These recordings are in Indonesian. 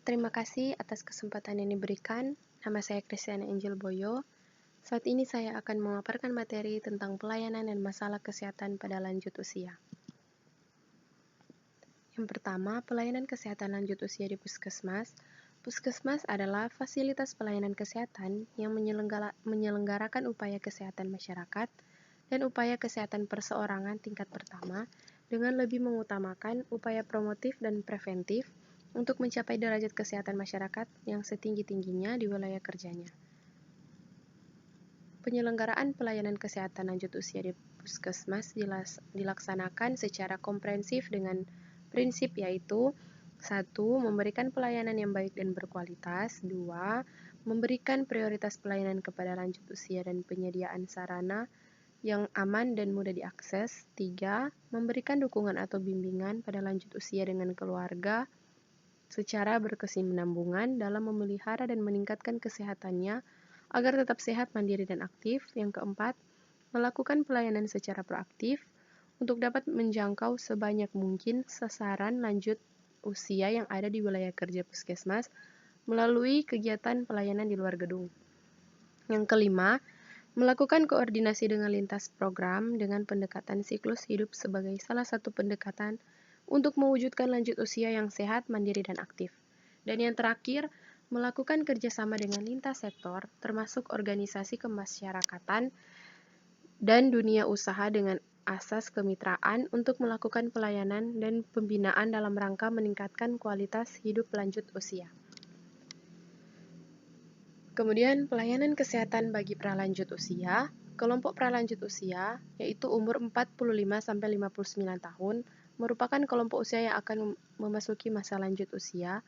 Terima kasih atas kesempatan yang diberikan. Nama saya Christiana Angel Boyo. Saat ini saya akan memaparkan materi tentang pelayanan dan masalah kesehatan pada lanjut usia. Yang pertama, pelayanan kesehatan lanjut usia di puskesmas. Puskesmas adalah fasilitas pelayanan kesehatan yang menyelenggarakan upaya kesehatan masyarakat dan upaya kesehatan perseorangan tingkat pertama dengan lebih mengutamakan upaya promotif dan preventif untuk mencapai derajat kesehatan masyarakat yang setinggi-tingginya di wilayah kerjanya. Penyelenggaraan pelayanan kesehatan lanjut usia di puskesmas dilaksanakan secara komprehensif dengan prinsip yaitu 1. Memberikan pelayanan yang baik dan berkualitas. 2. Memberikan prioritas pelayanan kepada lanjut usia dan penyediaan sarana yang aman dan mudah diakses. 3. Memberikan dukungan atau bimbingan pada lanjut usia dengan keluarga secara berkesinambungan dalam memelihara dan meningkatkan kesehatannya agar tetap sehat, mandiri, dan aktif. Yang keempat, melakukan pelayanan secara proaktif untuk dapat menjangkau sebanyak mungkin sasaran lanjut usia yang ada di wilayah kerja puskesmas melalui kegiatan pelayanan di luar gedung. Yang kelima, melakukan koordinasi dengan lintas program dengan pendekatan siklus hidup sebagai salah satu pendekatan untuk mewujudkan lanjut usia yang sehat, mandiri, dan aktif. Dan yang terakhir, melakukan kerjasama dengan lintas sektor, termasuk organisasi kemasyarakatan dan dunia usaha dengan asas kemitraan untuk melakukan pelayanan dan pembinaan dalam rangka meningkatkan kualitas hidup lanjut usia. Kemudian, pelayanan kesehatan bagi pralanjut usia. Kelompok pralanjut usia, yaitu umur 45-59 tahun, merupakan kelompok usia yang akan memasuki masa lanjut usia.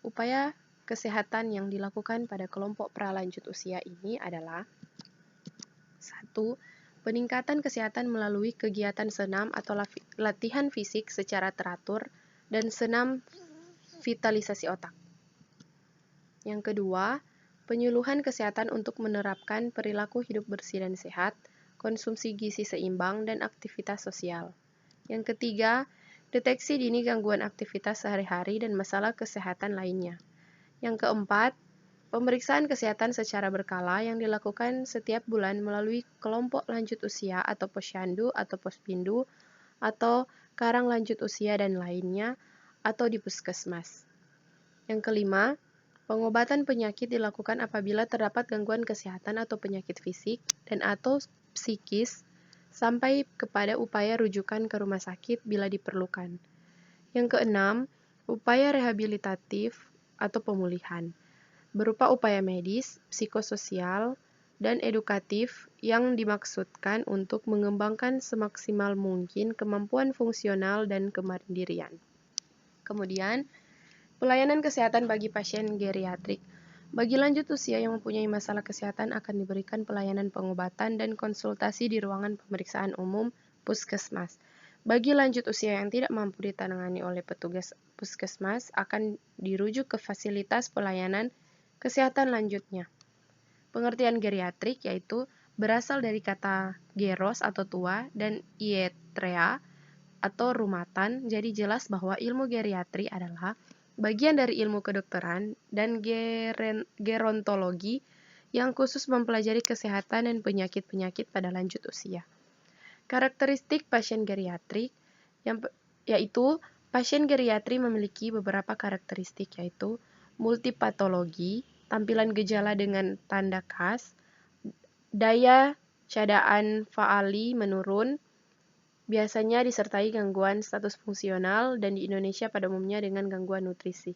Upaya kesehatan yang dilakukan pada kelompok pralanjut usia ini adalah 1. Peningkatan kesehatan melalui kegiatan senam atau latihan fisik secara teratur dan senam vitalisasi otak. Yang kedua, penyuluhan kesehatan untuk menerapkan perilaku hidup bersih dan sehat, konsumsi gizi seimbang, dan aktivitas sosial. Yang ketiga, deteksi dini gangguan aktivitas sehari-hari dan masalah kesehatan lainnya. Yang keempat, pemeriksaan kesehatan secara berkala yang dilakukan setiap bulan melalui kelompok lanjut usia atau posyandu atau pospindu atau karang lanjut usia dan lainnya atau di puskesmas. Yang kelima, pengobatan penyakit dilakukan apabila terdapat gangguan kesehatan atau penyakit fisik dan atau psikis sampai kepada upaya rujukan ke rumah sakit bila diperlukan. Yang keenam, upaya rehabilitatif atau pemulihan berupa upaya medis, psikososial, dan edukatif yang dimaksudkan untuk mengembangkan semaksimal mungkin kemampuan fungsional dan kemandirian. Kemudian, pelayanan kesehatan bagi pasien geriatrik. Bagi lanjut usia yang mempunyai masalah kesehatan akan diberikan pelayanan pengobatan dan konsultasi di ruangan pemeriksaan umum puskesmas. Bagi lanjut usia yang tidak mampu ditangani oleh petugas puskesmas akan dirujuk ke fasilitas pelayanan kesehatan lanjutnya. Pengertian geriatrik yaitu berasal dari kata geros atau tua dan ietrea atau rumatan, jadi jelas bahwa ilmu geriatri adalah bagian dari ilmu kedokteran dan gerontologi yang khusus mempelajari kesehatan dan penyakit-penyakit pada lanjut usia. Karakteristik pasien geriatrik yaitu pasien geriatri memiliki beberapa karakteristik yaitu multipatologi, tampilan gejala dengan tanda khas, daya cadaan faali menurun, biasanya disertai gangguan status fungsional dan di Indonesia pada umumnya dengan gangguan nutrisi.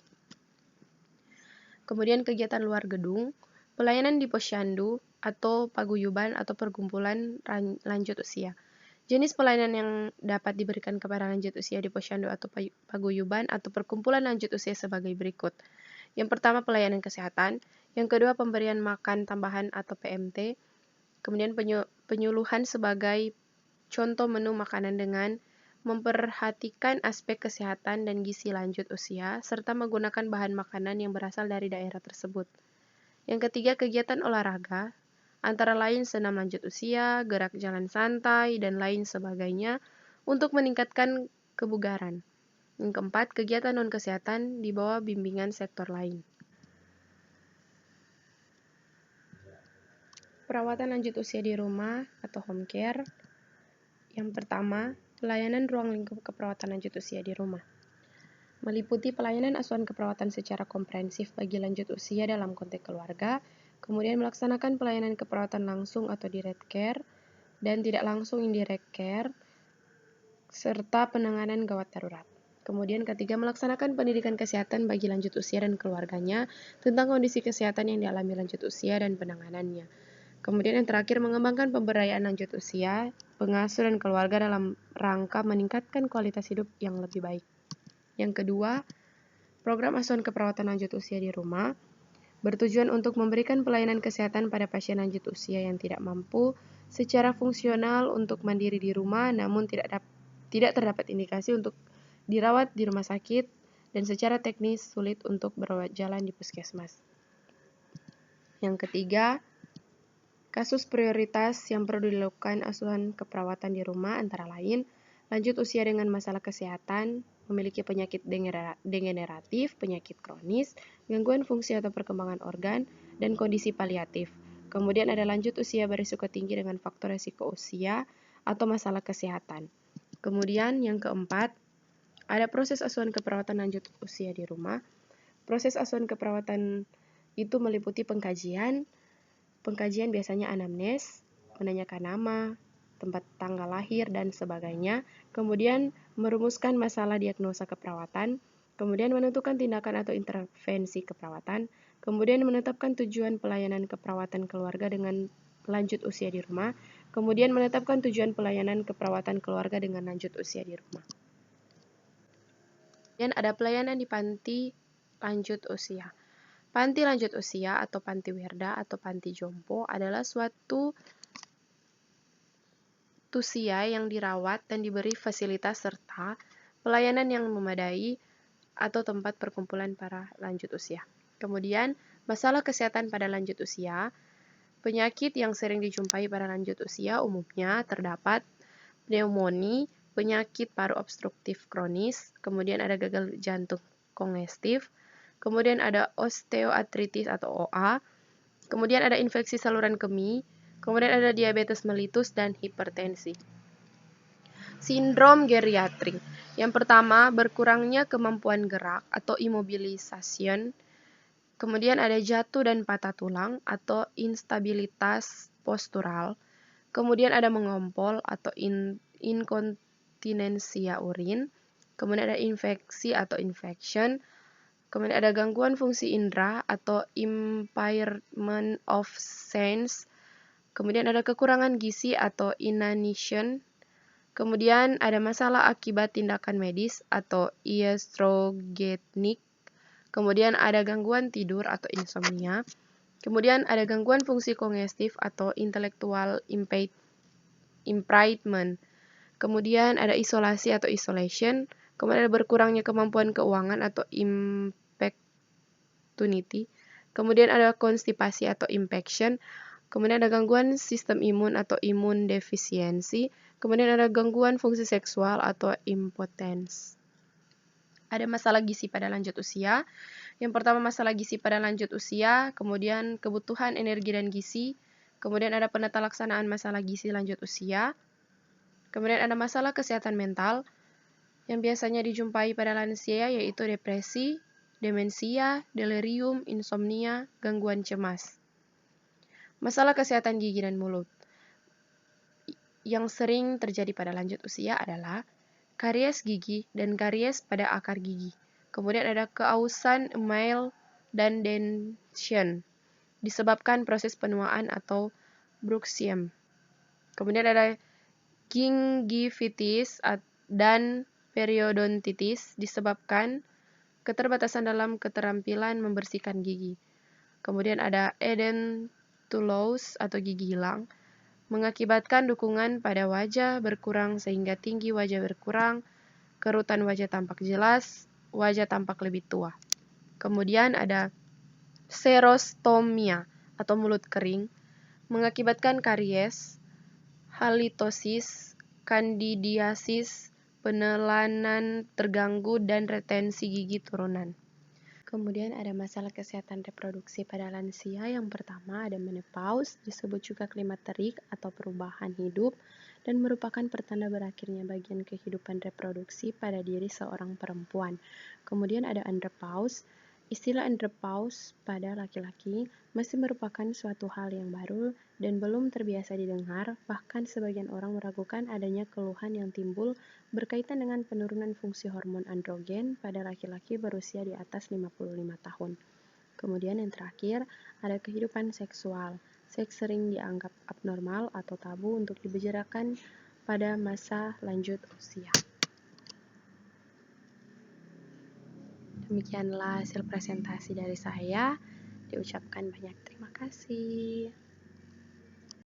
Kemudian kegiatan luar gedung, pelayanan di posyandu atau paguyuban atau perkumpulan lanjut usia. Jenis pelayanan yang dapat diberikan kepada lanjut usia di posyandu atau paguyuban atau perkumpulan lanjut usia sebagai berikut. Yang pertama, pelayanan kesehatan. Yang kedua, pemberian makan tambahan atau PMT. Kemudian penyuluhan sebagai contoh menu makanan dengan memperhatikan aspek kesehatan dan gizi lanjut usia, serta menggunakan bahan makanan yang berasal dari daerah tersebut. Yang ketiga, kegiatan olahraga, antara lain senam lanjut usia, gerak jalan santai, dan lain sebagainya untuk meningkatkan kebugaran. Yang keempat, kegiatan non-kesehatan di bawah bimbingan sektor lain. Perawatan lanjut usia di rumah atau home care. Yang pertama, pelayanan ruang lingkup keperawatan lanjut usia di rumah. Meliputi pelayanan asuhan keperawatan secara komprehensif bagi lanjut usia dalam konteks keluarga, kemudian melaksanakan pelayanan keperawatan langsung atau direct care, dan tidak langsung indirect care, serta penanganan gawat darurat. Kemudian ketiga, melaksanakan pendidikan kesehatan bagi lanjut usia dan keluarganya tentang kondisi kesehatan yang dialami lanjut usia dan penanganannya. Kemudian yang terakhir, mengembangkan pemberdayaan lanjut usia, pengasuh dan keluarga dalam rangka meningkatkan kualitas hidup yang lebih baik. Yang kedua, program asuhan keperawatan lanjut usia di rumah bertujuan untuk memberikan pelayanan kesehatan pada pasien lanjut usia yang tidak mampu secara fungsional untuk mandiri di rumah, namun tidak terdapat indikasi untuk dirawat di rumah sakit dan secara teknis sulit untuk berawat jalan di puskesmas. Yang ketiga, kasus prioritas yang perlu dilakukan asuhan keperawatan di rumah antara lain lanjut usia dengan masalah kesehatan, memiliki penyakit degeneratif, penyakit kronis, gangguan fungsi atau perkembangan organ, dan kondisi paliatif. Kemudian ada lanjut usia berisiko tinggi dengan faktor risiko usia atau masalah kesehatan. Kemudian yang keempat, ada proses asuhan keperawatan lanjut usia di rumah. Proses asuhan keperawatan itu meliputi pengkajian biasanya anamnes, menanyakan nama, tempat tanggal lahir, dan sebagainya. Kemudian merumuskan masalah diagnosa keperawatan, kemudian menentukan tindakan atau intervensi keperawatan, kemudian menetapkan tujuan pelayanan keperawatan keluarga dengan lanjut usia di rumah, kemudian menetapkan tujuan pelayanan keperawatan keluarga dengan lanjut usia di rumah. Dan ada pelayanan di panti lanjut usia. Panti lanjut usia atau panti werda atau panti jompo adalah suatu usia yang dirawat dan diberi fasilitas serta pelayanan yang memadai atau tempat perkumpulan para lanjut usia. Kemudian, masalah kesehatan pada lanjut usia. Penyakit yang sering dijumpai pada lanjut usia umumnya terdapat pneumonia, penyakit paru obstruktif kronis, kemudian ada gagal jantung kongestif, kemudian ada osteoartritis atau OA, kemudian ada infeksi saluran kemih, kemudian ada diabetes mellitus dan hipertensi. Sindrom geriatrik. Yang pertama, berkurangnya kemampuan gerak atau immobilisation. Kemudian ada jatuh dan patah tulang atau instabilitas postural. Kemudian ada mengompol atau inkontinensia urin. Kemudian ada infeksi atau infection. Kemudian ada gangguan fungsi indera atau impairment of sense. Kemudian ada kekurangan gizi atau inanition. Kemudian ada masalah akibat tindakan medis atau iatrogenik. Kemudian ada gangguan tidur atau insomnia. Kemudian ada gangguan fungsi kongestif atau intellectual impairment. Kemudian ada isolasi atau isolation. Kemudian ada berkurangnya kemampuan keuangan atau impactunity. Kemudian ada konstipasi atau impaction. Kemudian ada gangguan sistem imun atau imun defisiensi. Kemudian ada gangguan fungsi seksual atau impotence. Ada masalah gizi pada lanjut usia. Yang pertama masalah gizi pada lanjut usia, kemudian kebutuhan energi dan gizi, kemudian ada penata laksanaan masalah gizi lanjut usia, kemudian ada masalah kesehatan mental yang biasanya dijumpai pada lansia yaitu depresi, demensia, delirium, insomnia, gangguan cemas. Masalah kesehatan gigi dan mulut yang sering terjadi pada lanjut usia adalah karies gigi dan karies pada akar gigi. Kemudian ada keausan enamel dan dentition disebabkan proses penuaan atau bruxism. Kemudian ada gingivitis dan periodontitis disebabkan keterbatasan dalam keterampilan membersihkan gigi. Kemudian ada edentulose atau gigi hilang mengakibatkan dukungan pada wajah berkurang sehingga tinggi wajah berkurang, kerutan wajah tampak jelas, wajah tampak lebih tua. Kemudian ada xerostomia atau mulut kering, mengakibatkan karies, halitosis, kandidiasis, penelanan terganggu, dan retensi gigi turunan. Kemudian ada masalah kesehatan reproduksi pada lansia. Yang pertama ada menopause, disebut juga klimakterik atau perubahan hidup, dan merupakan pertanda berakhirnya bagian kehidupan reproduksi pada diri seorang perempuan. Kemudian ada andropause. Istilah andropause pada laki-laki masih merupakan suatu hal yang baru dan belum terbiasa didengar, bahkan sebagian orang meragukan adanya keluhan yang timbul berkaitan dengan penurunan fungsi hormon androgen pada laki-laki berusia di atas 55 tahun. Kemudian yang terakhir, ada kehidupan seksual. Seks sering dianggap abnormal atau tabu untuk dibicarakan pada masa lanjut usia. Demikianlah hasil presentasi dari saya. Diucapkan banyak terima kasih.